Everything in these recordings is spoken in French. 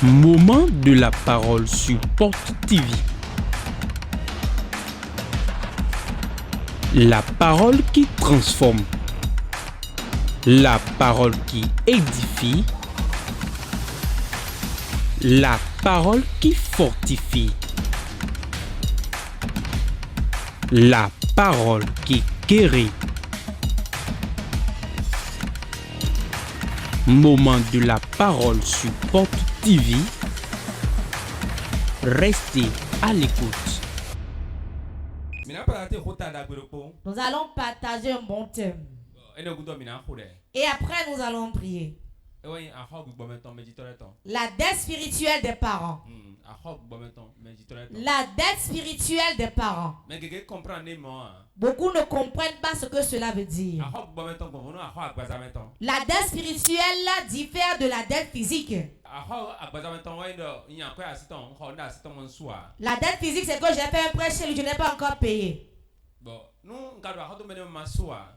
Moment de la parole sur Porte TV. La parole qui transforme. La parole qui édifie. La parole qui fortifie. La parole qui guérit. Moment de la parole sur Porte TV. Restez à l'écoute. Nous allons partager un bon thème. Et après, nous allons prier. La dette spirituelle des parents. La dette spirituelle des parents. Beaucoup ne comprennent pas ce que cela veut dire. La dette spirituelle là, diffère de la dette physique. La dette physique, c'est que j'ai fait un prêt chez lui, je n'ai pas encore payé.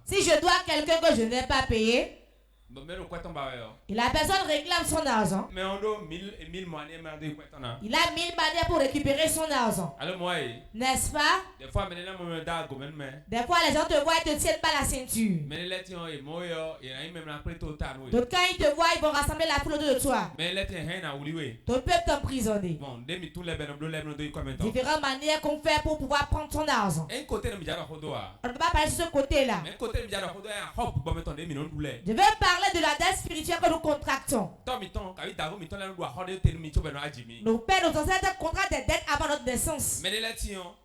Si je dois à quelqu'un que je n'ai pas payé, et la personne réclame son argent, il a 1000 manières pour récupérer son argent. N'est-ce pas? Des fois, les gens te voient et ne te tiennent pas la ceinture. Donc quand ils te voient, ils vont rassembler la foule autour de toi. D'autres peuvent t'emprisonner. Différentes manières qu'on fait pour pouvoir prendre son argent. On ne peut pas parler sur ce côté-là. Je vais parler de la dette spirituelle que nous contractons. Nos pères, nos ancêtres contractent des dettes avant notre naissance.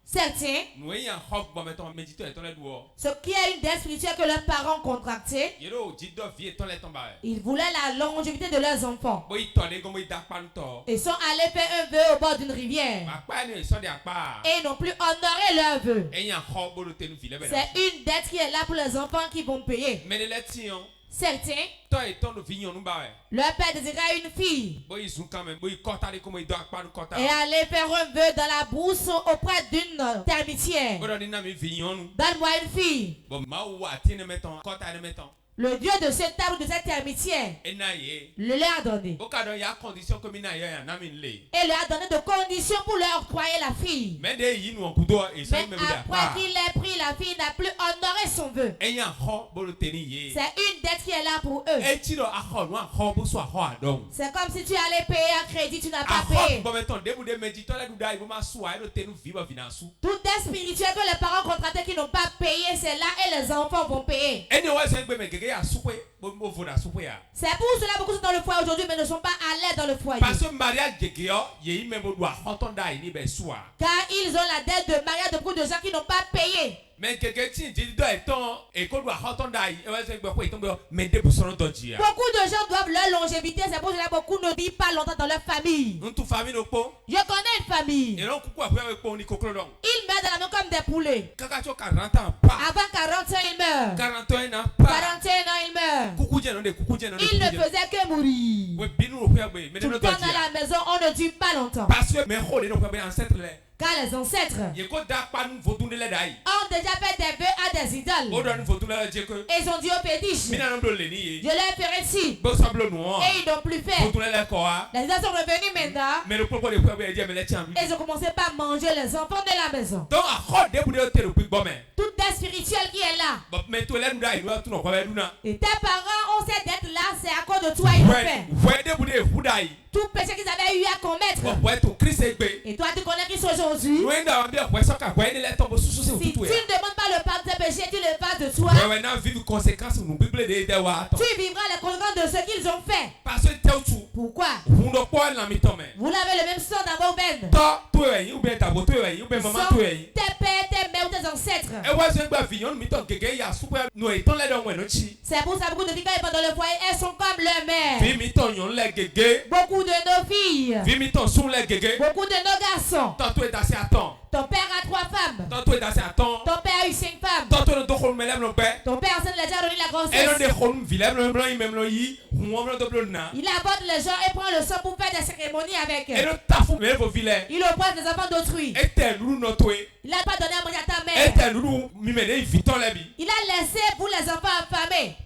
Certains, ce qui est une dette spirituelle que leurs parents ont contractée, ils voulaient la longévité de leurs enfants. Ils sont allés faire un vœu au bord d'une rivière. Et ils n'ont plus honoré leur vœu. C'est une dette qui est là pour les enfants qui vont payer. Certains, leur père désirait une fille et allait faire un vœu dans la brousse auprès d'une termitière. Donne-moi une fille. Le Dieu de cette table, de cette termitière, le leur a donné. Et leur a donné de conditions pour leur octroyer la fille. Mais après qu'il ait pris la fille, il n'a plus honoré son vœu. C'est une dette qui est là pour eux. C'est comme si tu allais payer un crédit, tu n'as pas payé. Toute dette spirituelle que les parents contractés qui n'ont pas payé, c'est là et les enfants vont payer. C'est pour cela beaucoup sont dans le foyer aujourd'hui mais ne sont pas à l'aise dans le foyer. Car ils ont la dette de mariage de beaucoup de gens qui n'ont pas payé. Beaucoup de gens doivent leur longévité, c'est pour cela que beaucoup ne vivent pas longtemps dans leur famille. Je connais une famille. Ils meurent dans la main comme des poulets. Avant 40 ans, ils meurent. 41 ans, ils meurent. Ils ne faisaient que mourir. Tout le temps dans la maison, on ne dure pas longtemps. Car les ancêtres ont déjà fait des vœux à des idoles. Et ils ont dit au pédiche, je leur ferai ci. Et ils n'ont plus fait. Les idoles sont revenus maintenant. Et ils ont commencé par manger les enfants de la maison. Toute dette spirituelle qui est là. Et tes parents ont cette dette là, c'est à cause de toi ils l'ont fait. Tout péché qu'ils avaient eu à commettre. Et toi tu connais Christ aujourd'hui. Si tu ne demandes pas le pardon de tes péchés, tu le passes de toi. Tu vivras les conséquences de ce qu'ils ont fait. Pourquoi? Vous avez le même sang dans vos veines. Tes pères, tes mères ou tes ancêtres. C'est pour ça que beaucoup de filles quand elles vont dans le foyer, elles sont comme leur mère. Beaucoup de nos filles. Beaucoup de nos garçons. Ton père a 3 femmes. Ton père a eu 5 femmes. Ton père enceinte les a donné la grossesse. Il aborde les gens et prend le sang pour faire des cérémonies avec eux. Il oppresse les enfants d'autrui. Il n'a pas donné à manger à ta mère. Il a laissé pour les enfants affamés.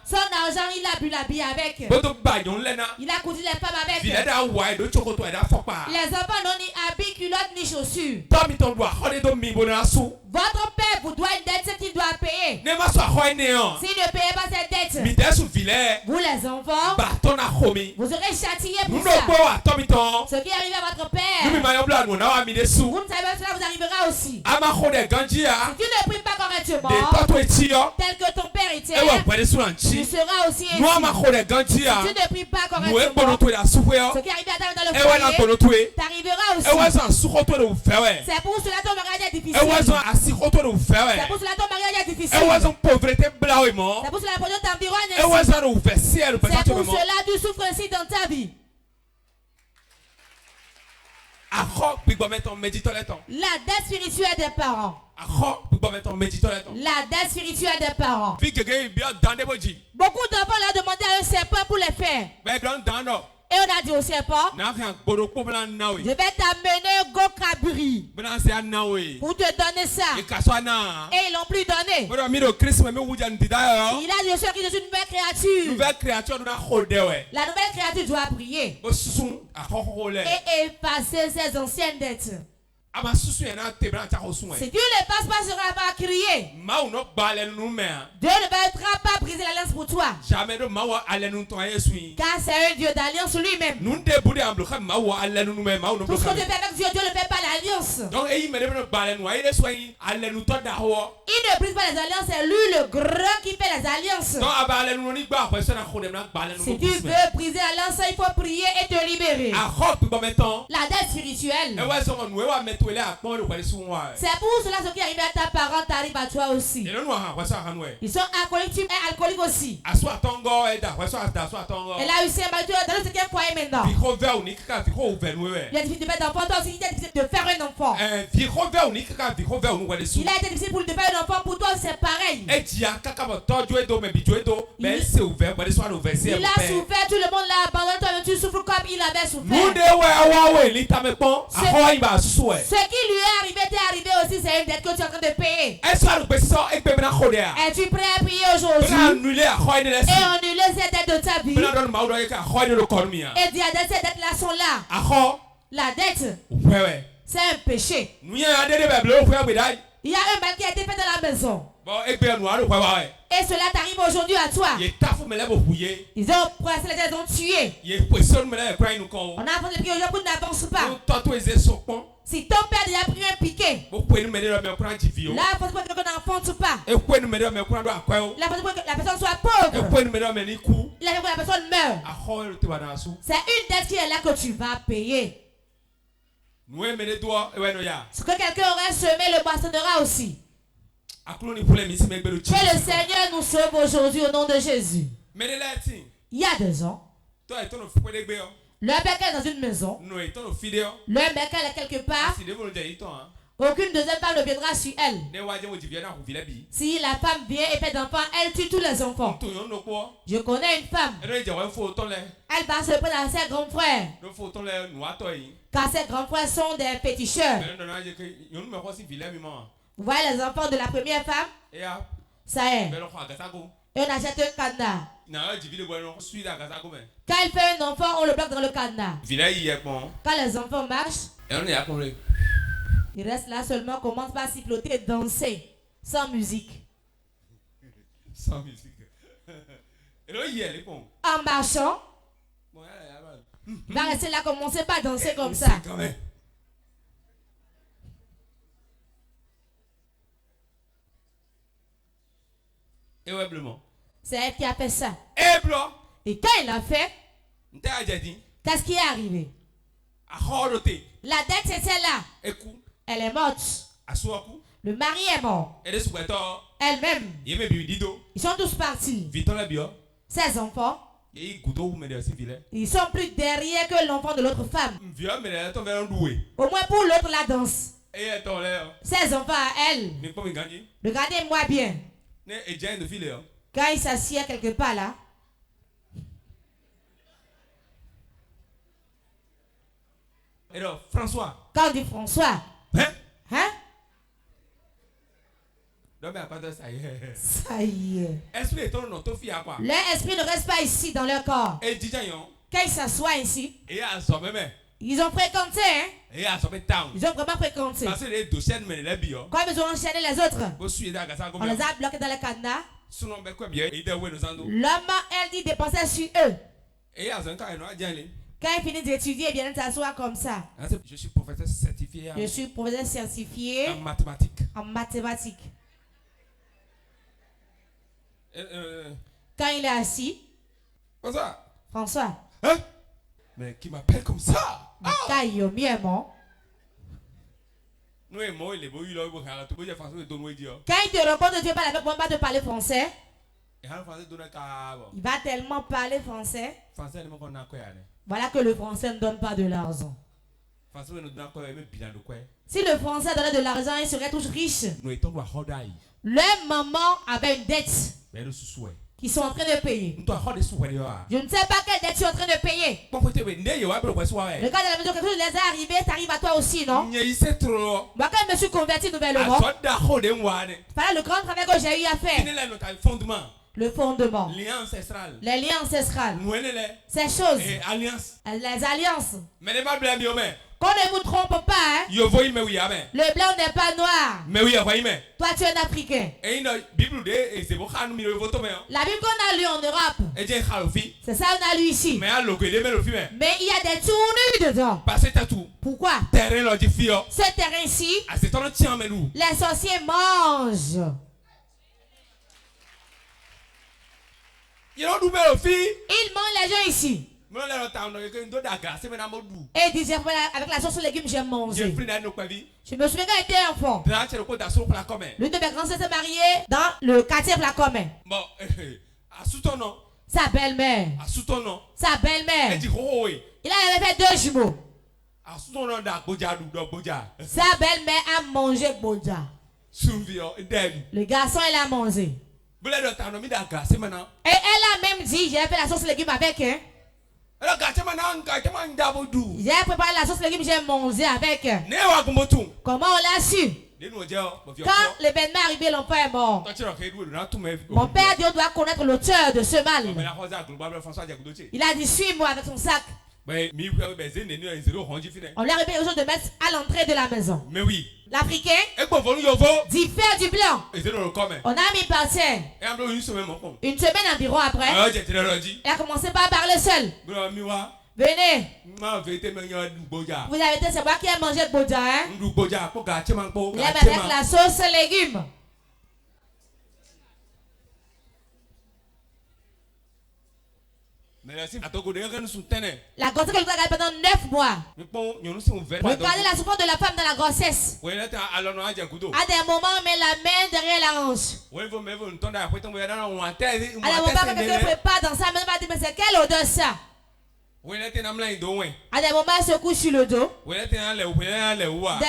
Son argent, il a bu la bière avec. Il a cousu les femmes avec. Les enfants n'ont ni habits, culottes, ni chaussures. Votre père vous doit une dette, c'est qu'il doit payer. S'il ne payez pas cette dette, vous les enfants, vous serez châtiés pour ça. Ce qui arrive à votre père, vous ne savez pas cela vous arrivera aussi. Si tu ne pries pas correctement, tel que ton père était, tu seras aussi ainsi. Si tu ne pries pas correctement, ce qui arrive à David dans le foyer, t'arrivera aussi. C'est pour cela ton mariage est difficile. C'est pour cela ton mariage est difficile. C'est pour cela la pauvreté t'environne ainsi. C'est pour cela tu souffres ainsi dans ta vie. La dette spirituelle des parents. La dette spirituelle des parents. Beaucoup d'enfants l'ont demandé à un serpent pour les faire. Et on a dit au serpent, je vais t'amener Gokaburi pour te donner ça. Et ils l'ont plus donné. Il a dit au Seigneur que je suis une nouvelle créature. La nouvelle créature doit prier et effacer ses anciennes dettes. Si tu ne passes pas, sera pas crier. Dieu ne va pas briser l'alliance pour toi. Car c'est un Dieu d'alliance lui-même. Tout ce que tu fais avec Dieu, Dieu ne fait pas l'alliance. Il ne brise pas les alliances, c'est lui le grand qui fait les alliances. Si tu veux briser l'alliance, il faut prier et te libérer. La dette spirituelle. C'est pour cela ce qui arrive à ta parente arrive à toi aussi. Ils sont alcooliques, tu es alcoolique aussi. Elle a eu ses mari dans le 5e foyer maintenant. Il a difficile de faire d'enfant, toi aussi il a difficile de faire un enfant. Il a été difficile pour de faire un enfant, pour toi c'est pareil. Il a souffert, tout le monde l'a abandonné, toi tu souffres comme il avait souffert. Ce qui lui est arrivé t'est arrivé aussi, c'est une dette que tu es en train de payer. Es-tu prêt à prier aujourd'hui et annuler ces dettes de ta vie et dire que ces dettes là sont là. La dette, c'est un péché. Il y a un mal qui a été fait dans la maison. Et cela t'arrive aujourd'hui à toi. Ils ont pressé les gens, ils ont tué. On a avancé les pieds aujourd'hui, on n'avance pas. Si ton père déjà pris un piquet, là, il faut que quelqu'un n'enfonce pas. Là, il faut que la personne soit pauvre. Là, il faut que la personne meure. C'est une dette qui est là que tu vas payer. Ce que quelqu'un aurait semé, le moissonnera aussi. Que le Seigneur nous sauve aujourd'hui au nom de Jésus. Il y a 2 ans, le mec est dans une maison. Le mec est quelque part. Aucune deuxième femme ne viendra sur elle. Si la femme vient et fait d'enfants, elle tue tous les enfants. Je connais une femme. Elle va se prendre à ses grands frères. Car ses grands frères sont des féticheurs. Vous voyez les enfants de la première femme? Ça est. Et on achète un cadenas. Quand il fait un enfant, on le bloque dans le cadenas. Quand les enfants marchent, ils restent là seulement, commencent par siffloter et danser. Sans musique. Sans musique. En marchant, il va rester là, commencer par danser comme ça. C'est elle qui a fait ça. Et quand il a fait, qu'est-ce qui est arrivé? La dette c'est celle-là. Elle est morte. Le mari est mort. Elle-même. Ils sont tous partis. Ses enfants. Ils sont plus derrière que l'enfant de l'autre femme. Au moins pour l'autre la danse. Ses enfants à elle. Regardez-moi bien. Quand il s'assied quelque part là. François. Quand on dit François. Hein? Hein? Ça y est. Leur esprit ne reste pas ici dans leur corps. Quand ils s'assoient ici, ils ont fréquenté, hein? Ils ont vraiment fréquenté. Quand ils ont enchaîné les autres, on les a bloqués dans le cadenas. L'homme, elle dit, dépensait sur eux. Quand il finit d'étudier, il vient s'asseoir comme ça. Je suis professeur certifié. Je suis professeur certifié en mathématiques. En mathématiques. Quand il est assis. François. Hein? Mais qui m'appelle comme ça? Quand il est mieux, mon. Quand il te rencontre, tu ne vas pas te parler français. Il va tellement parler français. Voilà que le français ne donne pas de l'argent. Si le français donnait de l'argent, il serait tous riche. Leur maman avait une dette qu'ils sont en train de payer. Je ne sais pas quelle dette tu es en train de payer. Regarde dans la maison, quelque chose les est arrivé, ça arrive à toi aussi, non? Moi, quand je me suis converti nouvellement, voilà le grand travail que j'ai eu à faire. Le fondement. Les liens ancestrales. Ces choses. Les alliances. Qu'on ne vous trompe pas, hein? Le blanc n'est pas noir. Toi, tu es un Africain. La Bible qu'on a lue en Europe, c'est ça qu'on a lu ici. Mais il y a des tournures dedans. Pourquoi? Ce terrain-ci, les sorciers mangent. Ils mangent les gens ici. Et ils disaient, avec la sauce aux légumes, j'ai mangé. Je me souviens quand j'étais enfant. L'une de mes grands-sœurs s'est mariée dans le quartier Flacomé. Sa belle-mère. Sa belle-mère. Il avait fait 2 jumeaux. Sa belle-mère a mangé Bodja. Le garçon, il a mangé. Et elle a même dit, j'ai fait la sauce légumes avec, hein. J'ai préparé la sauce légumes, j'ai mangé avec. Comment on l'a su? Quand l'événement est arrivé, l'enfant est mort. Mon père Dieu doit connaître l'auteur de ce mal. Il a dit, suis-moi avec son sac. On lui a répété aux gens de mettre à l'entrée de la maison. Mais oui. L'Africain dit faire du blanc. On a mis par terre. Une semaine environ après, il a commencé par parler seul. Venez. Vous avez été, c'est moi qui ai mangé de Bodja, hein? Il est avec la sauce légumes. La grossesse que nous avons pendant 9 mois. Regardez la souffrance de la femme dans la grossesse. À des moments, on met la main derrière la hanche. À des moments, quand quelqu'un prépare dans sa main, on va dire, mais c'est quelle odeur ça? À des moments, elle se couche sur le dos. Des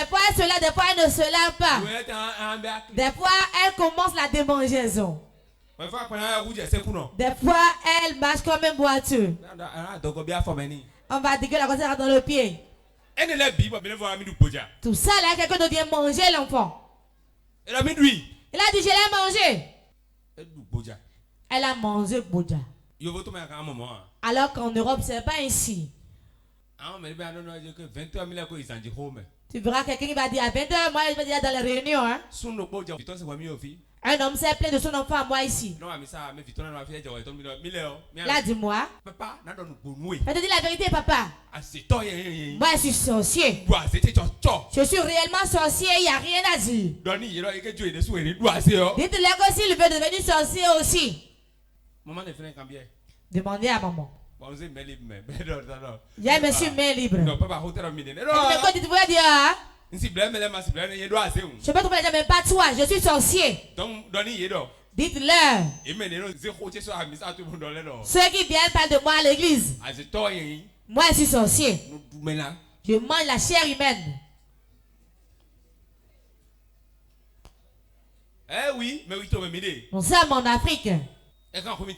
fois, elle se lave, des fois, elle ne se lave pas. Des fois, elle commence la démangeaison. Des fois, elle marche comme une voiture. On va dire que la grossesse rentre dans le pied. Tout ça, là, quelqu'un doit bien manger l'enfant. Il a dit, je l'ai mangé. Elle a mangé Bodja. Alors qu'en Europe, ce n'est pas ainsi. Tu verras quelqu'un qui va dire à 20h, moi je vais dire dans les réunions. Hein? Un homme s'est plaint de son enfant à moi ici. Là, dis-moi. Je te dis la vérité, papa. Moi, je suis sorcier. Je suis réellement sorcier, il n'y a rien à dire. Dites-le que s'il veut devenir sorcier aussi. Demandez à maman. Il y a monsieur main libre. Quoi dites-vous dire? Hein? Je peux trouver les gens, mais pas toi, je suis sorcier. Dites-leur. Ceux qui viennent parler de moi à l'église. Moi, je suis sorcier. Je mange la chair humaine. Eh oui, mais oui, tu me dis. Nous sommes en Afrique. Et quand on met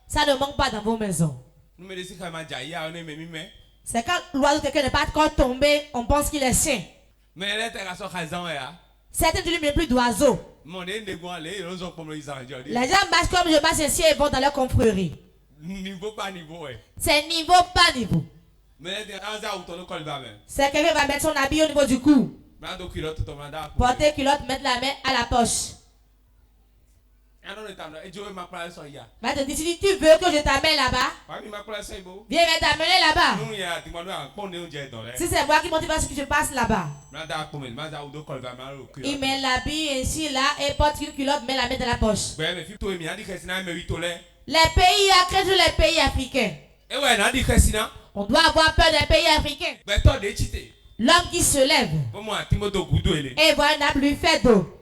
Ça ne manque pas dans vos maisons. nous me disons quand même C'est quand l'oiseau quelqu'un n'est pas encore tombé, on pense qu'il est sain. mais elle est à son raison. Certains ne même plus d'oiseaux. Les gens marchent comme je marche ici et vont dans leur confrérie. Niveau pas niveau. C'est niveau pas niveau. Mais C'est quelqu'un qui va mettre son habit au niveau du cou. Porter culotte, mettre la main à la poche. Maintenant, si tu veux que je t'amène là-bas, viens t'amener là-bas. Si c'est moi qui motive ce que je passe là-bas. Il met l'habit ainsi là et porte une culotte, met la main dans la poche. Les pays africains, tous les pays africains. On doit avoir peur des pays africains. L'homme qui se lève et voit un arbre lui fait d'eau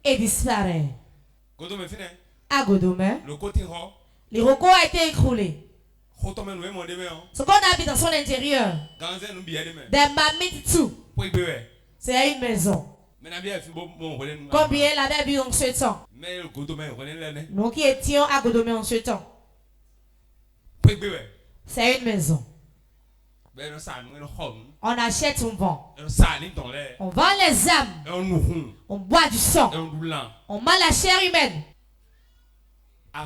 et disparaît. À Godomé, les recos ont été écroulés. Ce qu'on a vu dans son intérieur, des mamites tout, c'est une maison. Combien il avait vu en ce temps? Nous qui étions à Godomé en ce temps, c'est une maison. On achète, on vend. On vend les âmes. On boit du sang. On mange la chair humaine. Il y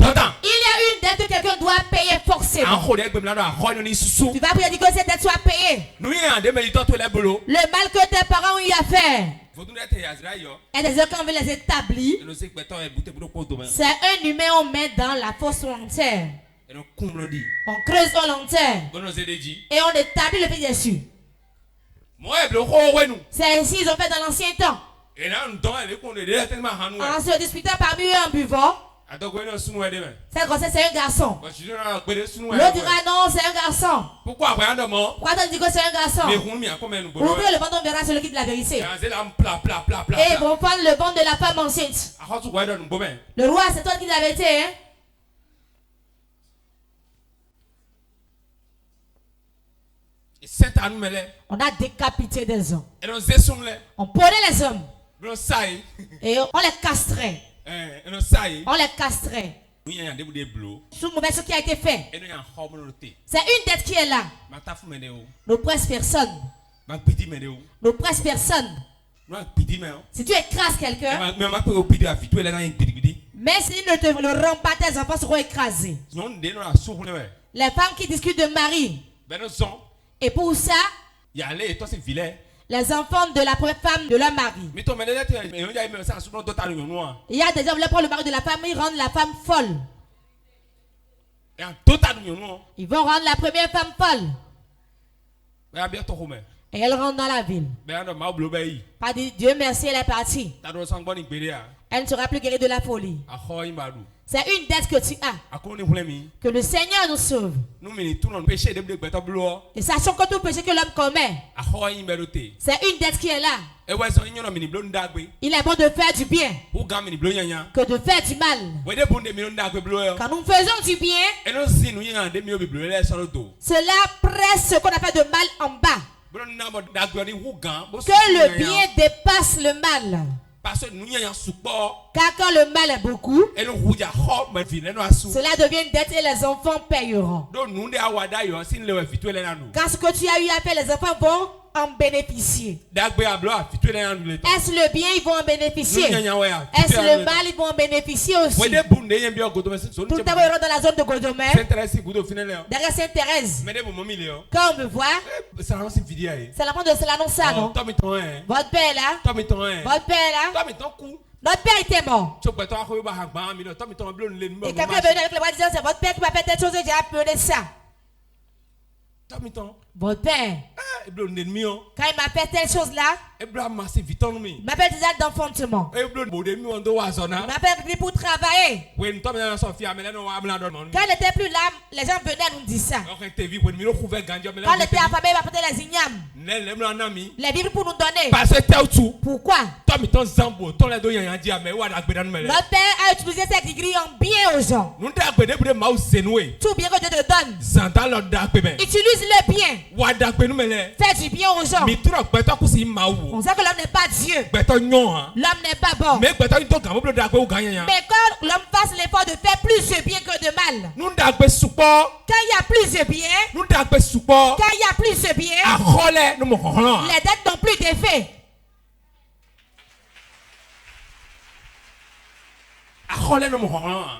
a une dette que quelqu'un doit payer forcément. Tu vas prier que cette dette soit payée. Le mal que tes parents ont eu à faire. Et des gens qui veulent les établir. C'est un humain qu'on met dans la fosse volontaire. On creuse volontaire. Et on établit le pays dessus. C'est ainsi qu'ils ont fait dans l'ancien temps. En se disputant parmi eux en buvant. Cette grossesse c'est un garçon. L'autre dira non c'est un garçon. Pourquoi tu dis que c'est un garçon? Ouvrez le ventre, on verra celui qui dit la vérité. Et ils vont prendre le ventre de la femme enceinte. Le roi c'est toi qui dis la vérité hein? On a décapité des hommes. On prenait les hommes. Et on les castrait. On les castrait. Sous mauvais ce qui a été fait. C'est une dette qui est là. N'oppresse personne. N'oppresse personne. Si tu écrases quelqu'un, mais s'il ne te le rend pas, tes enfants seront écrasés. Les femmes qui discutent de mari. Et pour ça, les enfants de la première femme de leur mari. Il y a des gens qui veulent prendre le mari de la femme, ils rendent la femme folle. Ils vont rendre la première femme folle. Et elle rentre dans la ville. Pas dit Dieu merci, elle est partie. Elle ne sera plus guérie de la folie. C'est une dette que tu as. Que le Seigneur nous sauve. Et sachant que tout péché que l'homme commet, c'est une dette qui est là. Il est bon de faire du bien que de faire du mal. Quand nous faisons du bien, cela presse ce qu'on appelle de mal en bas. Que le bien dépasse le mal. Car quand le mal est beaucoup, cela devient une dette et les enfants payeront. Car ce que tu as eu à faire, les enfants vont en bénéficier. Est-ce le bien, ils vont en bénéficier? Est-ce le mal, ils vont en bénéficier aussi? Tout à l'heure dans la zone de Godomé, derrière Sainte-Thérèse, quand on me voit, c'est la porte de l'annonce, non? Votre père là, votre père là, notre père était mort. Et quelqu'un est venu avec le bras disant c'est votre père qui m'a fait telle chose et j'ai appelé ça. Votre père, quand il m'a fait telle chose là, il m'appelle des actes d'enfantement. Il m'appelle pour travailler. Quand il n'était plus là, les gens venaient nous dire ça. Quand il était affamé, il m'appelait les ignames. Les vivres pour nous donner. Pourquoi? Notre père a utilisé cette degré en bien aux gens. Tout bien que Dieu te donne, utilise le bien. Fais du bien aux gens. On sait que l'homme n'est pas Dieu. L'homme n'est pas bon. Mais quand l'homme fasse l'effort de faire plus de bien que de mal. Quand il y a plus de bien. Quand il y a plus de bien. Les dettes n'ont plus d'effet.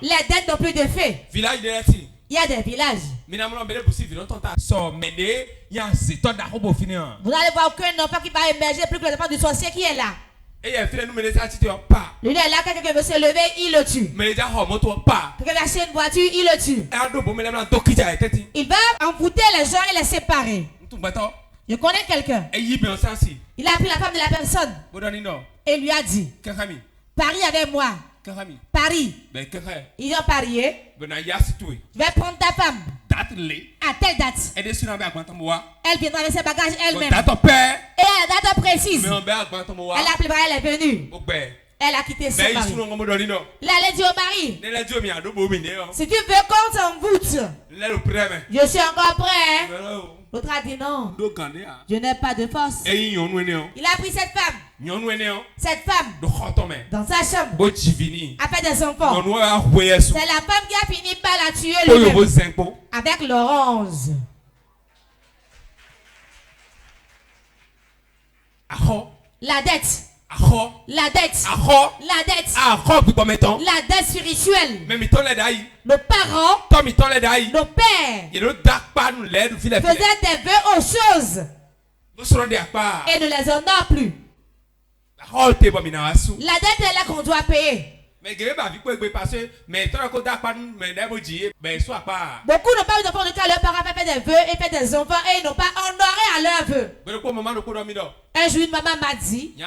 Les dettes n'ont plus d'effet. Il y a des villages. Vous allez voir qu'un enfant qui va émerger plus que l'enfant du sorcier qui est là. Lui est là, quelqu'un veut se lever, il le tue. Quelqu'un va acheter une voiture, il le tue. Il va envoûter les gens et les séparer. Je connais quelqu'un. Il a pris la femme de la personne et lui a dit: parie avec moi. Parie. Ils ont parié. Je vais prendre ta femme à telle date. Elle viendra avec ses bagages elle-même. Et à la date précise. Elle a appelé, elle est venue. Elle a quitté son mari. Elle allait dire au mari: si tu veux qu'on s'envoûte, je suis encore prêt. L'autre a dit: non, je n'ai pas de force. Il a pris cette femme. Cette femme dans sa chambre a fait des enfants. C'est la femme qui a fini par la tuer lui-même avec l'orange. La dette. La dette. La dette. La dette spirituelle. Nos parents, nos pères faisaient des vœux aux choses et ne les honorent plus. La dette est là qu'on doit payer. Beaucoup n'ont pas eu d'enfants de cas, leurs parents avaient fait des vœux et fait des enfants et ils n'ont pas honoré à leurs vœux. Un jour, une maman m'a dit: il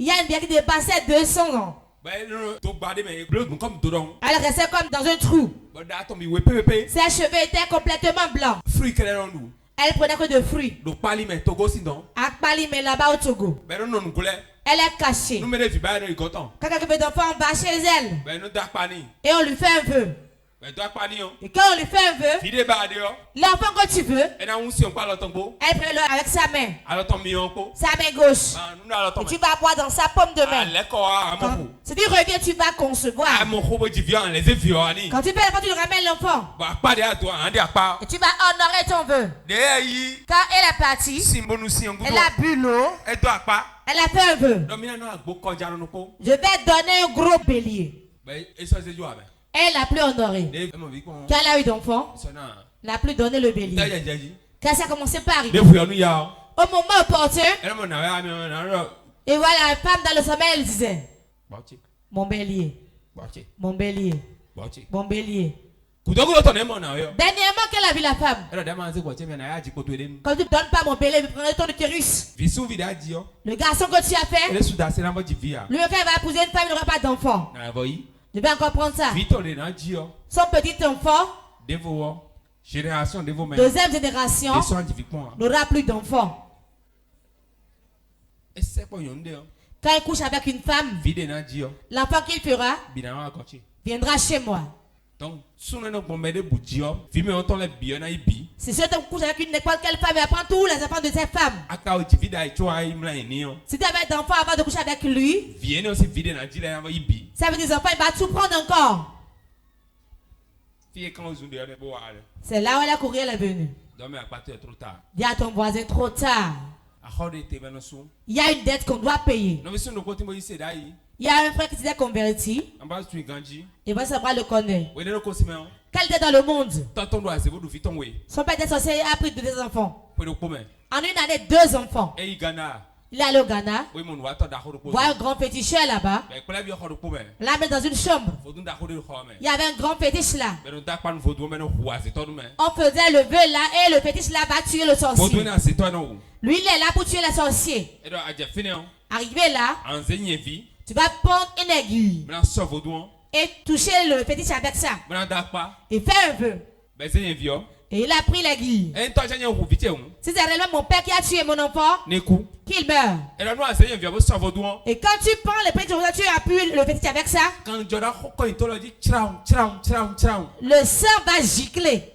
y a une vieille qui dépassait 200 ans. Elle restait comme dans un trou. Ses cheveux étaient complètement blancs. Elle prenait que de fruits. À Palime, là-bas au Togo. Elle est cachée. Quand quelqu'un veut d'enfant, on va chez elle. Et on lui fait un vœu. Et quand on lui fait un vœu, l'enfant que tu veux, elle prend avec sa main. Sa main gauche. Et tu vas boire dans sa paume de main. Si tu reviens, tu vas concevoir. Quand tu fais l'enfant, tu ramènes l'enfant. Et tu vas honorer ton vœu. Quand elle est partie, elle a bu l'eau. Elle a fait un vœu: je vais donner un gros bélier. Elle n'a plus honoré. Quand elle a eu d'enfant, elle n'a plus donné le bélier. Quand ça a commencé par arriver, au moment opportun, et voilà, la femme dans le sommeil, elle disait: mon bélier, mon bélier, mon bélier. Dernièrement, qu'elle a vu la femme, quand tu ne donnes pas mon bélier, tu prends ton utérus. Le garçon que tu as fait, lui, quand il va épouser une femme, il n'aura pas d'enfant. Je vais encore prendre ça. Son petit enfant, deuxième génération, n'aura plus d'enfant. Quand il couche avec une femme, l'enfant qu'il fera viendra chez moi. Si tu couches avec n'importe quelle femme, elle prend tous les enfants de cette femme. Si tu avais d'enfants avant de coucher avec lui, ça veut dire des enfants, il va tout prendre encore. C'est là où elle a couru, elle est venue. Dis à ton voisin: trop tard. Il y a une dette qu'on doit payer. Il y a un frère qui s'est converti. Et moi, ça va le connaître. Quel était dans le monde? Son père était sorcier et a pris 2 enfants. En une année, 2 enfants. Il est allé au Ghana. Voir un grand féticheur là-bas. L'a mis dans une chambre. Il y avait un grand fétiche là. On faisait le vœu là et le fétiche là va tuer le sorcier. Lui, il est là pour tuer le sorcier. Arrivé là, tu vas prendre une aiguille et toucher le fétiche avec ça. Et faire un vœu. Et il a pris l'aiguille. Si c'est réellement mon père qui a tué mon enfant, qu'il meurt. Et quand tu prends le fétiche, tu appuies le fétiche avec ça, le sang va gicler.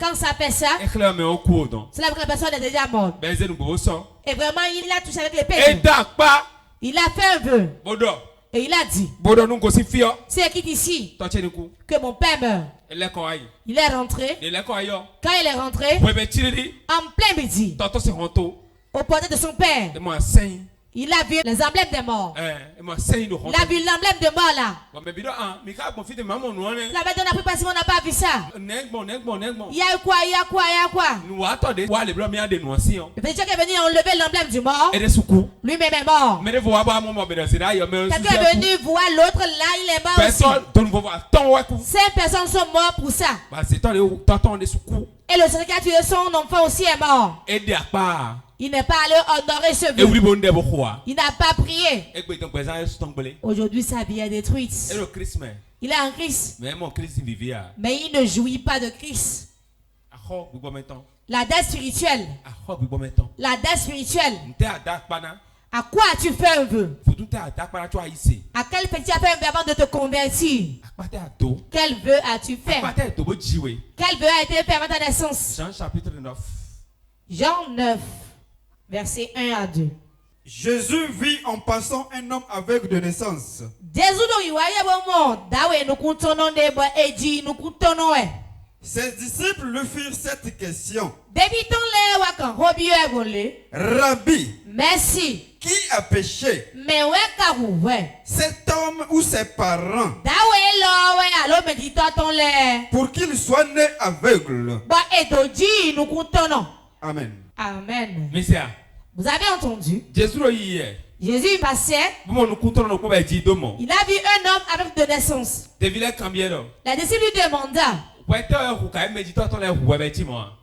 Quand Quand ça fait ça, et que là, mais au cours, donc. c'est là que la personne est déjà morte. Ben, c'est nous beau sang. Et vraiment, il a touché avec l'épée. Et d'accord. Il a fait un vœu. Bodo. Et il a dit, Bodo, nous, aussi, fille. c'est qui ici Toi, tu es le coup. que mon père meurt. Elle est quoi? Il est rentré. Elle est quoi? Quand il est rentré, Ouais, mais tu le dis. en plein midi, Tantôt, c'est ronto. au portrait de son père, Et moi, 5. il a vu les emblèmes des morts. Et moi, 5 de Il ronto. a vu l'emblème de mort là. Bon, mais bidon, mais quand mon fils de maman, nous, on est. La bête on a pris parce qu'on n'a pas vu ça. N'est bon. Il y a eu quoi, il y a quoi, il y a quoi? Nous, attendez, voir les blancs, mais il y a des noisés. Le petit qui est venu enlever l'emblème du mort. Et des soucous. Lui-même est mort. Mais vous voir mon bébé, c'est là, il y a même. Quelqu'un est venu voir l'autre là, il est mort aussi. Personne, donc vous voir tant ouais coup. 5 personnes sont mortes pour ça. Bah, c'est tant des soucous. Et le secrétaire qui a tué son enfant aussi est mort. Et des pas. Il n'est pas allé honorer ce Et oui, vœu. bon, des pourquoi. Il n'a pas prié. Et puis, ton présent est tombé. Aujourd'hui, sa vie est détruite. Et le Christ, mais. Il est en Christ. Mais mon Christ, il vivait. Mais il ne jouit pas de Christ. À quoi vous mettons? La dette spirituelle. À quoi vous mettons? La dette spirituelle. T'es à Dakpana. À quoi as-tu fait un vœu? Faut tout à Dakpana, tu as ici. À quel petit as fait un vœu avant de te convertir? À quoi t'es à dos? Quel vœu as-tu fait? À quoi t'es à dos? Quel vœu a été fait avant ta naissance? Jean chapitre 9. Jean 9, versets 1 à 2. Jésus vit en passant un homme aveugle de naissance. Ses disciples lui firent cette question. Rabbi, Merci. qui a péché, cet homme ou ses parents, pour qu'il soit né aveugle? Amen. Amen. Monsieur, Vous avez entendu? Jésus hier. Jésus passait. Il a vu un homme avec de naissance. La disciple lui demanda.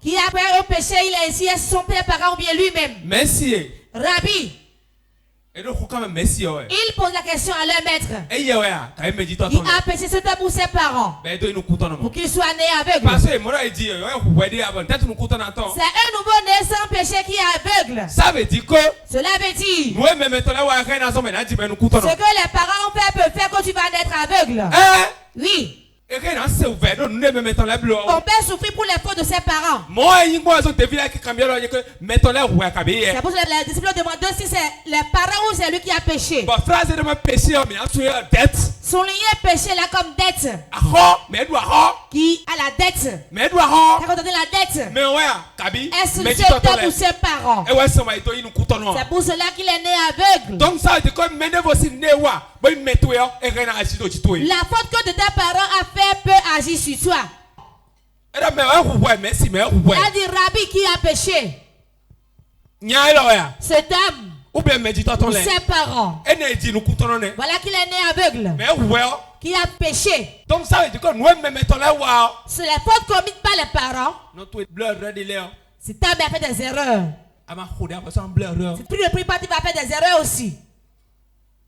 Qui a fait un péché, il a essayé son père parent ou bien lui-même. Merci. Rabbi. Il pose la question à leur maître. Il a péché cet homme pour ses parents. Pour qu'il soit né aveugle. C'est un nouveau né sans péché qui est aveugle. Ça veut dire que cela veut dire ce que les parents ont fait peut faire quand tu vas naître aveugle. Oui. On peut souffrir pour les fautes de ses parents. C'est pour ça que les disciples demandent si c'est les parents ou c'est lui qui a péché. Son lié péché là comme dette. Qui a la dette. Quand on donne la dette. Est-ce que c'est homme ou ses parents? C'est pour cela qu'il est né aveugle. Donc ça veut dire que la faute que de tes parents a fait peut agir sur toi. Il a dit Rabbi qui a péché. Cet homme ou ses parents. Voilà qu'il est né aveugle. Qui a péché. Donc ça veut dire que c'est la faute commise par les parents. Cet homme a fait des erreurs. Si tu ne pries pas, tu vas faire des erreurs aussi.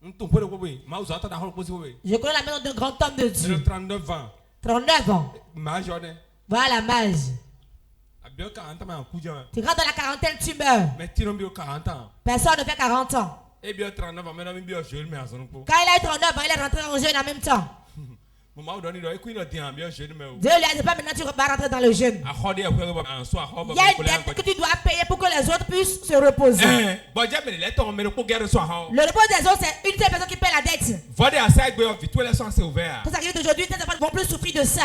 Je connais la maison d'un grand homme de Dieu. 39 ans. 39 ans. Voilà, mage. Tu rentres dans la quarantaine, tu meurs. Personne ne fait 40 ans. Quand il a eu 39 ans, il est rentré en jeûne en même temps. Dieu lui a dit pas maintenant tu vas rentrer dans le jeûne. Il y a une dette que tu dois payer pour que les autres puissent se reposer. Le repos des autres, c'est une seule personne qui paie la dette. Tout ça qui est aujourd'hui, tes enfants ne vont plus souffrir de ça.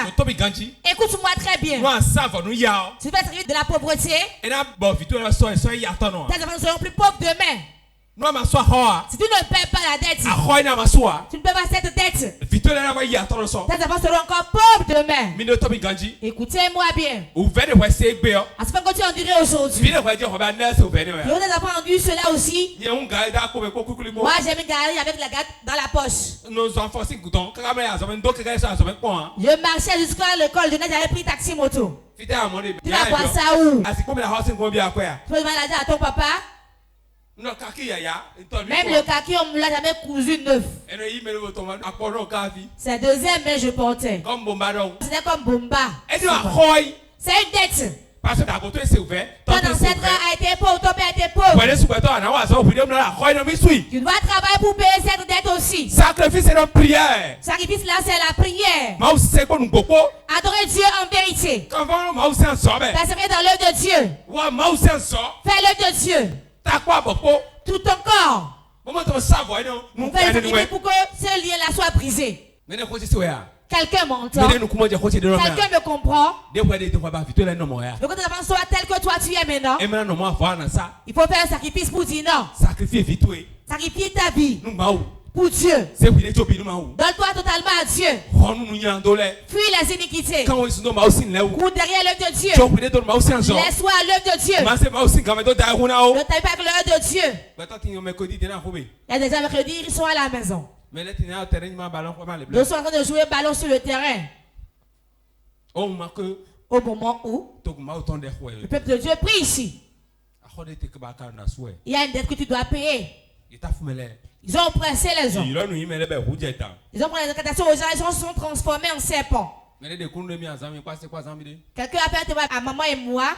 Écoute-moi très bien. Tu vas servir de la pauvreté. Tes enfants ne seront plus pauvres demain. Si tu ne paies pas la dette, tu ne peux pas cette dette. Tes enfants seront encore pauvres demain. Écoutez-moi bien. À ce moment que tu endurais aujourd'hui, les autres enfants endurent cela aussi. Moi j'aime garder avec la gâte dans la poche. Je marchais jusqu'à l'école, j'avais pris taxi moto. Tu vas voir ça où? Tu peux demander l'argent à ton papa. Même le kaki, on ne l'a jamais cousu neuf. C'est deuxième, mais je portais. C'était comme Bomba. C'est une dette. Parce que ta côté c'est ouvert. Ton ancêtre a été pauvre, ton père a été pauvre. Tu dois travailler pour payer cette dette aussi. Sacrifice et la prière. Sacrifice là, c'est la prière. Adorer Dieu en vérité. Persévérer dans l'œuvre de Dieu. Fais l'œuvre de Dieu. Tout ton corps. On fait le sacrifice pour que ce lien-là soit brisé. Quelqu'un m'entend. Quelqu'un me comprend. Mais quand ta femme soit telle que toi tu es maintenant, il faut faire un sacrifice pour dire non. Sacrifier ta vie pour Dieu. Donne-toi totalement à Dieu. Fuis les iniquités. Cours derrière l'œuvre de Dieu. Laisse-toi à l'œuvre de Dieu. Ne t'aille pas avec l'œuvre de Diur. Il y a des gens mercredi, ils sont à la maison. Ils sont en train de jouer ballon sur le terrain. Au moment où le peuple de Dieu prie ici, il y a une dette que tu dois payer. Ils ont oppressé les gens. Ils ont pris les incantations aux gens. Les gens se sont transformés en serpents. Quelqu'un appelle à maman et moi.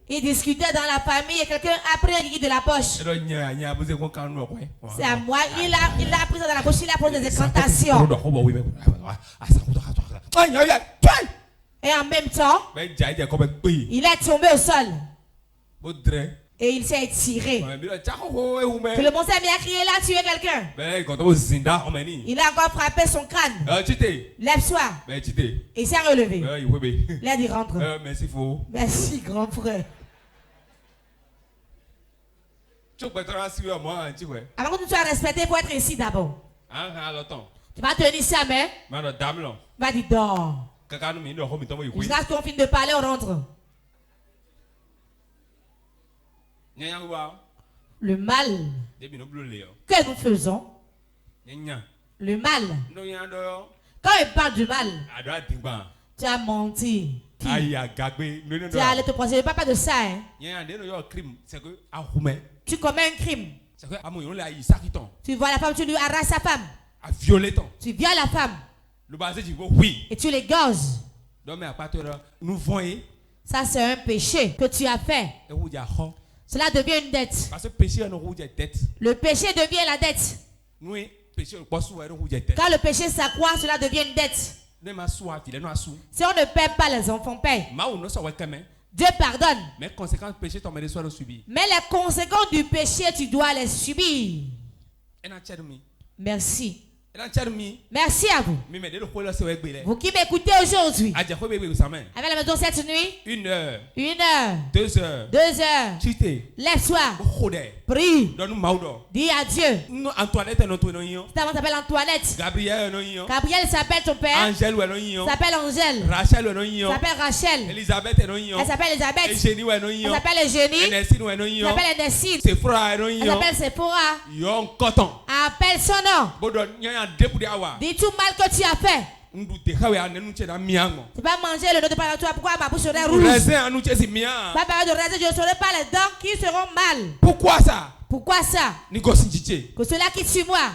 Ils discutaient dans la famille et quelqu'un a pris un guigui de la poche. C'est à moi. Il a pris ça dans la poche. Il a pris des incantations. Et en même temps, il est tombé au sol. Et il s'est tiré. Que le monstre a bien crié là, tuer quelqu'un. Il a encore frappé son crâne. Lève-toi. Et il s'est relevé. Il a dit rentre. Merci grand frère. Avant que tu sois respecté, il faut être ici d'abord. Tu vas tenir sa main. Tu vas dire dors. Jusqu'à ce qu'on finisse de parler, on rentre. Le mal que nous faisons, le mal, quand il parle du mal, tu as menti. Tu as allé te protéger, pas de ça. Hein. Tu commets un crime. Tu vois la femme, tu lui arraches sa femme. Tu violes la femme. Et tu l'égorges. Ça, c'est un péché que tu as fait. Cela devient une dette. Le péché devient la dette. Quand le péché s'accroît, cela devient une dette. Si on ne paie pas, les enfants paient. Dieu pardonne. Mais les conséquences du péché, tu dois les subir. Merci. Merci à vous. Vous qui m'écoutez aujourd'hui. Avec la maison cette nuit. 1 heure. 2 heures. Lève-toi. Prie. Dis à Dieu. Ta maman s'appelle Antoinette. Gabriel s'appelle ton père. S'appelle Angèle. S'appelle Rachel. Elle s'appelle Elisabeth. Elle s'appelle Eugénie. Elle s'appelle Ernestine. Elle s'appelle Sephora. Appelle son nom. Dis tout mal que tu as fait. Tu vas manger le dos de parler toi. Pourquoi ma bouche serait rouge? Tu vas parler de raisin, je ne saurai pas les dents qui seront mal. Pourquoi ça? Que cela qui tue moi.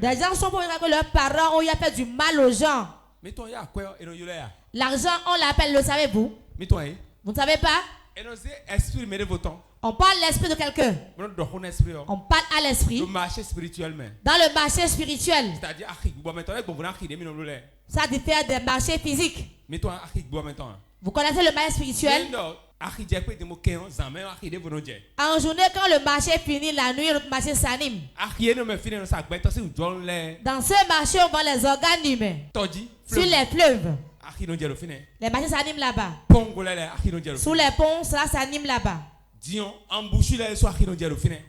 Des gens sont pour dire que leurs parents ont fait du mal aux gens. L'argent, on l'appelle, le savez-vous? Vous ne savez pas? On parle l'esprit de quelqu'un. On parle à l'esprit. Dans le marché spirituel. C'est-à-dire, ça diffère des marchés physiques. Vous connaissez le marché spirituel? En journée, quand le marché finit, la nuit, notre marché s'anime. Dans ce marché, on vend les organes humains. Sur les fleuves. Les marchés s'animent là-bas. Sous les ponts, ça s'anime là-bas.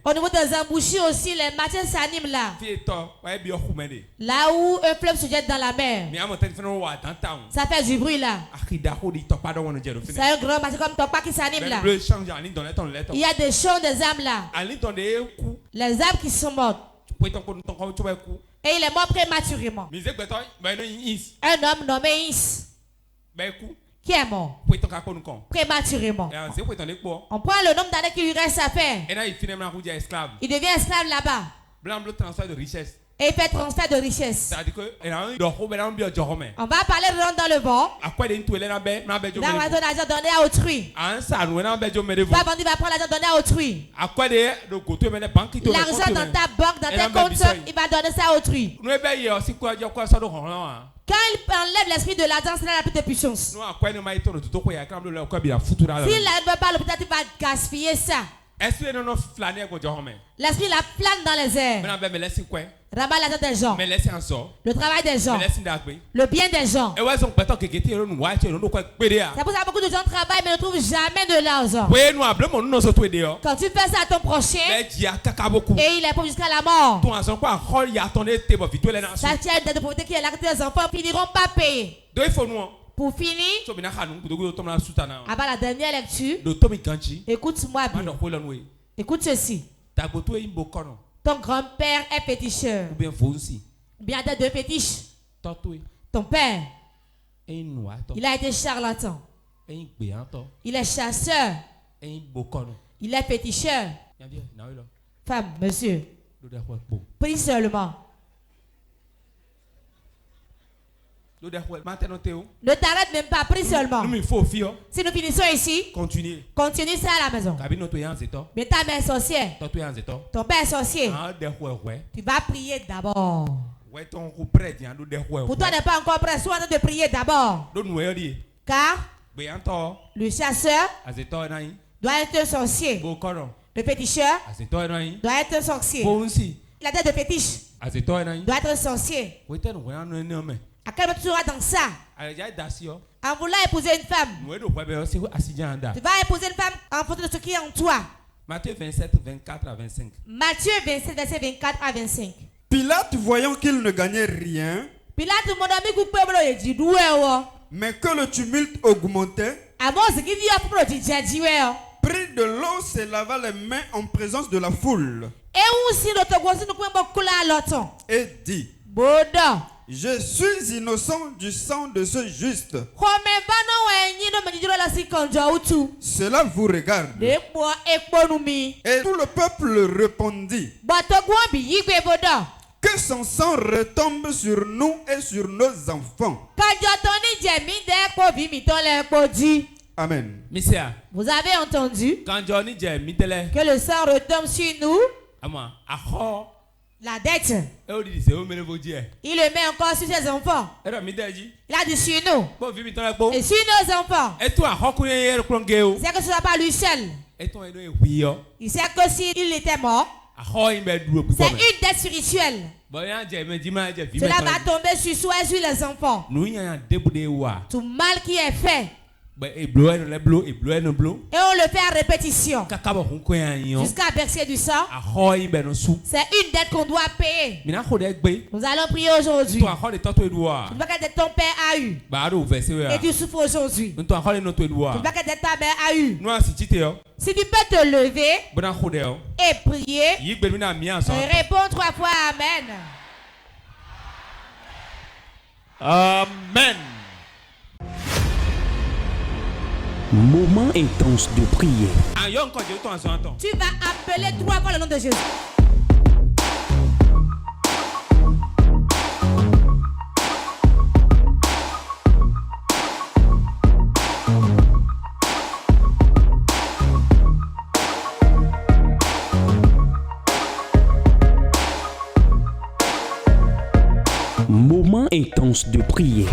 Au niveau des embouchures aussi, les marchés s'animent là. Là où un fleuve se jette dans la mer. Ça fait du bruit là. C'est un grand marché comme Tokpa qui s'anime là. Il y a des champs des âmes là. Les âmes qui sont mortes. Et il est mort prématurément. Un homme nommé Is. Qui est mort prématurément. On prend le nombre d'années qui lui reste à faire. Il devient esclave là-bas. Et il fait transfert de richesse. On va parler de dans le vent. Dans l'argent donné à autrui. Va prendre l'argent donné à autrui. L'argent dans ta banque, dans tes comptes, il va donner ça à autrui. Quand il enlève l'esprit de l'argent, c'est là la plus de puissance. S'il ne veut pas l'hôpital, il va gaspiller ça. L'esprit la plane dans les airs. Rabat l'argent des gens. Le travail des gens. Le bien des gens. C'est pour ça que beaucoup de gens travaillent mais ne trouvent jamais de l'argent. Quand tu fais ça à ton prochain et il est pauvre jusqu'à la mort, ça tient une dette de pauvreté qui est là que tes enfants finiront pas payer. Pour finir, avant la dernière lecture, écoute-moi bien. Écoute ceci. Ton grand-père est féticheur. Bien t'as deux fétiches. Ton père, il a été charlatan. Il est chasseur. Il est féticheur. Femme, monsieur, prie seulement. Ne t'arrête même pas, prie seulement. Si nous finissons ici, continue ça à la maison. Mais ta mère est sorcière. Ton père est sorcier. Tu vas prier d'abord. Pour toi n'est pas encore prêt, sois en train de prier d'abord. Car le chasseur doit être un sorcier. Le féticheur doit être un sorcier. La tête de fétiche doit être un sorcier. À quel moment tu seras dans ça? En voulant épouser une femme, tu vas épouser une femme en fonction de ce qui est en toi. Matthieu 27, 24 à 25. Matthieu 27, verset 24 à 25. Pilate, voyant qu'il ne gagnait rien, mais que le tumulte augmentait, prit de l'eau, se lava les mains en présence de la foule et dit: je suis innocent du sang de ce juste. Cela vous regarde. Et tout le peuple répondit: que son sang retombe sur nous et sur nos enfants. Amen. Vous avez entendu que le sang retombe sur nous. La dette, il le met encore sur ses enfants. Il a dit sur nous et sur nos enfants. C'est que ce n'est pas lui seul. Il sait que s'il était mort, c'est une dette spirituelle. Cela va tomber sur soi et sur les enfants. Tout mal qui est fait, et on le fait à répétition jusqu'à verser du sang. C'est une dette qu'on doit payer. Nous allons prier aujourd'hui. Tu vois que ton père a eu et tu souffres aujourd'hui. Tu vois que ta mère a eu. Si tu peux te lever et prier, réponds 3 fois Amen. Amen. Moment intense de prière. Tu vas appeler 3 fois le nom de Jésus. Moment intense de prière.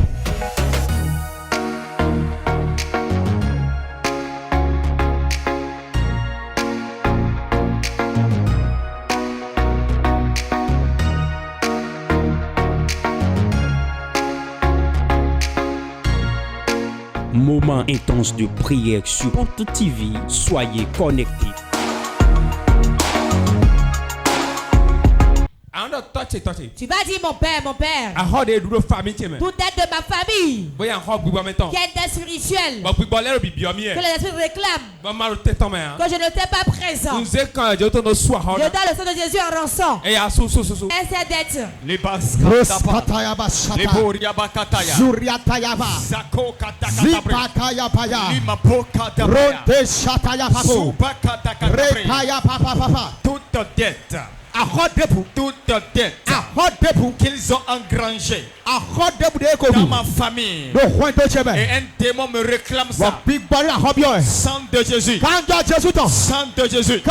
Moment intense de prière sur Porte TV. Soyez connectés. Tu vas dire mon père. Toute dette de ma famille qui est dette spirituelle, que les esprits réclament, que je ne t'ai pas présent. Je donne le sang de Jésus en rançon. Et cette dette, toute dette toute dette qu'ils ont engrangée dans ma famille. Et un démon me réclame ça. Sang de Jésus. Sang de Jésus.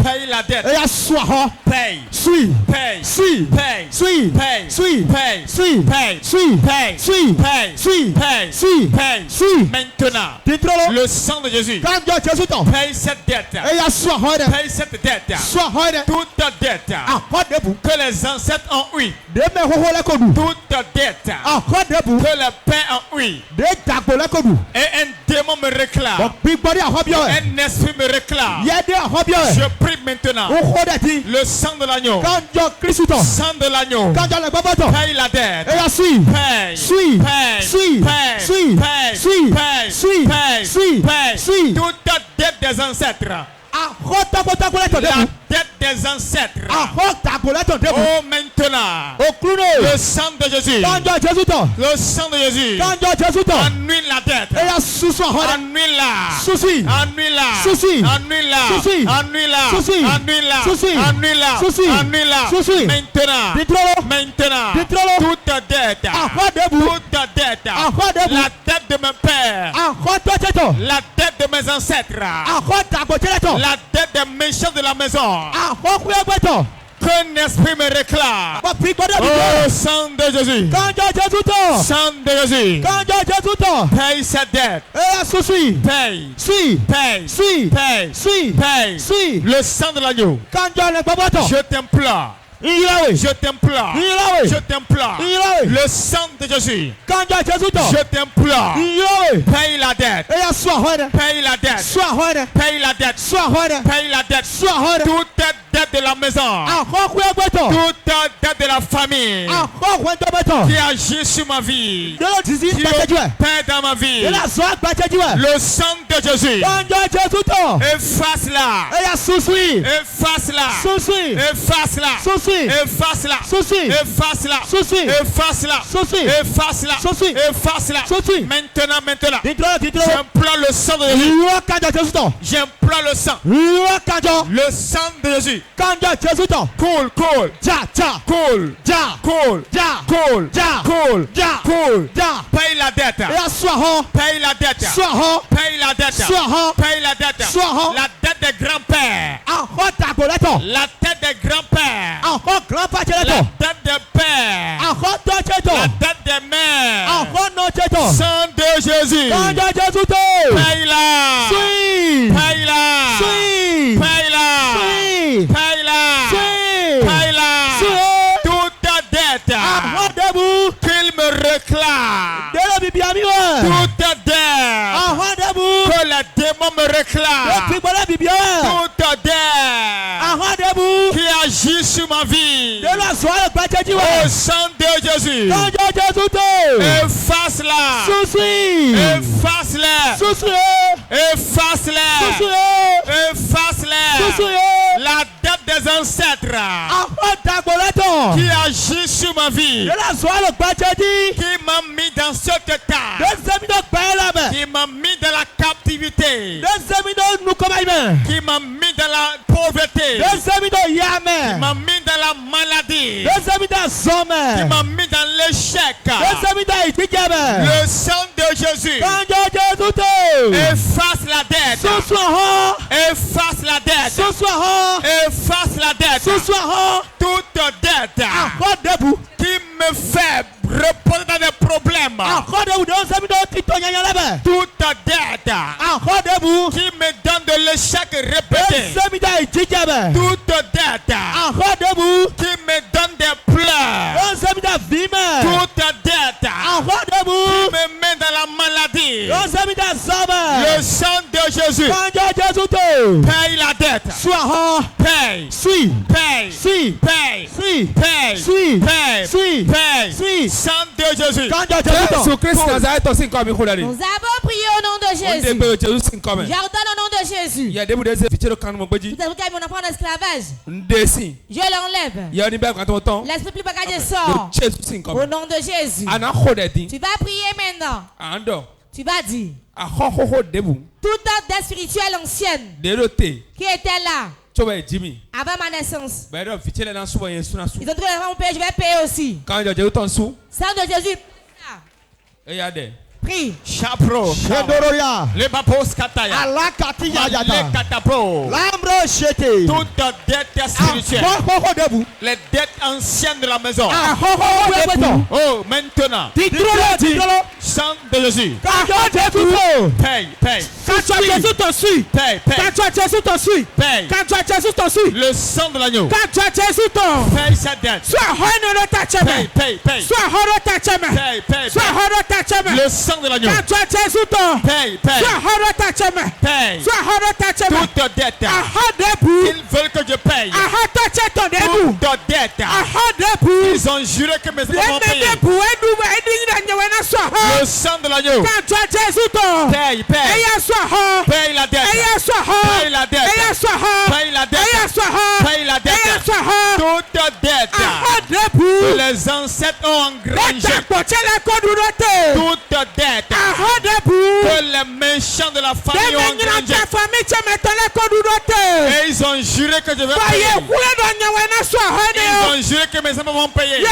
Paye la dette. Paye. Paye. Paye. Paye. Maintenant, le sang de Jésus paye cette dette. Paye cette dette. Toute dette que les ancêtres ont eu. Toute dette que les pères ont eu. Et un démon me réclame. Un esprit me réclame. Je prie maintenant. Le sang de l'agneau. Sang de l'agneau. Paye la dette. Paye. Paye. Toute dette des ancêtres. La dette des ancêtres. Oh, maintenant, le sang de Jésus. Le sang de Jésus. Annule la dette. Annule. Maintenant, toute dette. La dette de mes pères. La dette de mes ancêtres. La dette des méchants de la maison. Qu'un esprit me réclame. Oh, sang de Jésus. Sang de Jésus. Paye cette dette. Paye. Le sang de l'agneau. Je t'implore. Je t'implore. Le sang de Jésus. Je t'implore. Paye la dette. Paye la dette. Paye la dette. Toute dette de la maison. Toute dette de la famille. Qui agit sur ma vie. Qui opère dans ma vie. Le sang de Jésus. Efface-la. Efface-la. Maintenant. J'implore le sang de Jésus. J'implore le sang. Le sang de Jésus. Cool. Paye la dette. La dette des grands-pères. La dette des grands-pères. La dette des pères. La dette des mères. Sang de Jésus. Paye-la. Toute dette qu'il me réclame. Toute dette que les démons me réclament. Toute dette qui agit sur ma vie. Au sang de Jésus. Efface-la. La dette des ancêtres qui agit sur ma vie. Qui m'a mis dans ce état. Qui m'a mis dans la captivité. Qui m'a mis dans la pauvreté. Qui m'a mis dans la maladie. Qui m'a mis dans l'échec. Le sang de Jésus. Efface la dette. Efface la dette. Toute dette qui me fait reposer dans des problèmes. Toute dette qui me donne de l'échec répété. Toute dette qui me donne des pleurs. Toute dette qui me met dans la maladie. Le sang de Jésus. Paye la dette. Paye. Sang de Jésus. Nous avons prié au nom de Jésus. J'ordonne au nom de Jésus. Vous avez mon enfant en esclavage. Je l'enlève. L'esprit plus bagage sort. Au nom de Jésus. Tu vas prier maintenant. Tu vas dire toute dette spirituelle ancienne qui était là, Avant ma naissance. Ils ont dit mon père, je vais payer aussi. Sang de Jésus. Prie. Chapro. Chedoroya. Le babos kataya. Allah kataya Le yata. katapro. Lambro chete. Toute dette spirituelle. Les dettes anciennes de la maison. Oh, maintenant. Sang de Jésus. Paye, paye. Quand tu as Jésus t'en suis. Paye, paye. Quand tu as Jésus t'en suis. Paye. Quand tu as Jésus t'en suis. Le sang de l'agneau. Quand tu as Jésus t'en. Paye cette dette. Sois honnête ta chème. Paye, paye, paye. Sois honnête ta chème. Paye, paye, Sois paye. honnête ta chème. Le sang de l'agneau. Quand tu as Jésus t'en. Paye, paye. Sois honnête ta chème. Paye. Sois honnête ta chème. Toute dette. Debout. Ils veulent que je paye. Ta chème ton debout. Toute dette. Debout. Ils ont juré que mes enfants vont payer. Le sang de l'agneau. Quand tu as Jésus t'en. Paye, paye. Paye la dette. Paye la dette. Paye la dette. Paye la dette. Toute dette que les ancêtres ont engrangée. Toute dette que les méchants de la famille ont engrangée. Et ils ont juré que je vais payer. Ils ont juré que mes enfants vont payer.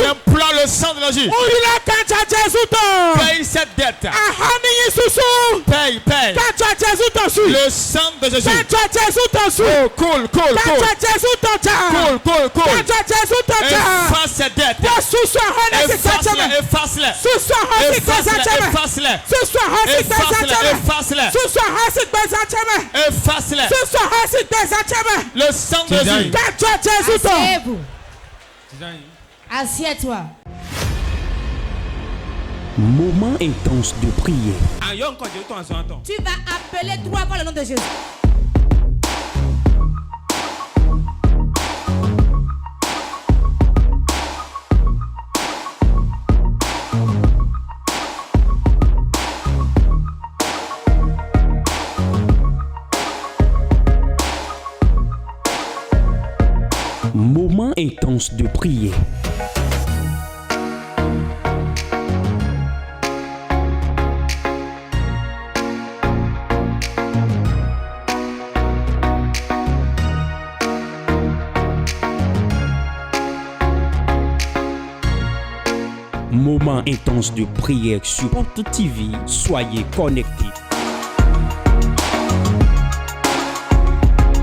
J'emploie le sang de la Jésus. Paye cette dette. Paye, paye. Le sang de Jésus. Oh, cool, cool, cool. Cool, cool, cool. Efface cette dette. Efface-la, efface-la. Efface-la, efface-la. Efface-la. Efface-la. Le sang de Jésus. Asseyez-vous. Assieds-toi. Moment intense de prière. Tu vas appeler 3 fois le nom de Jésus. Moment intense de prière. Moment intense de prière sur Porte TV. Soyez connectés.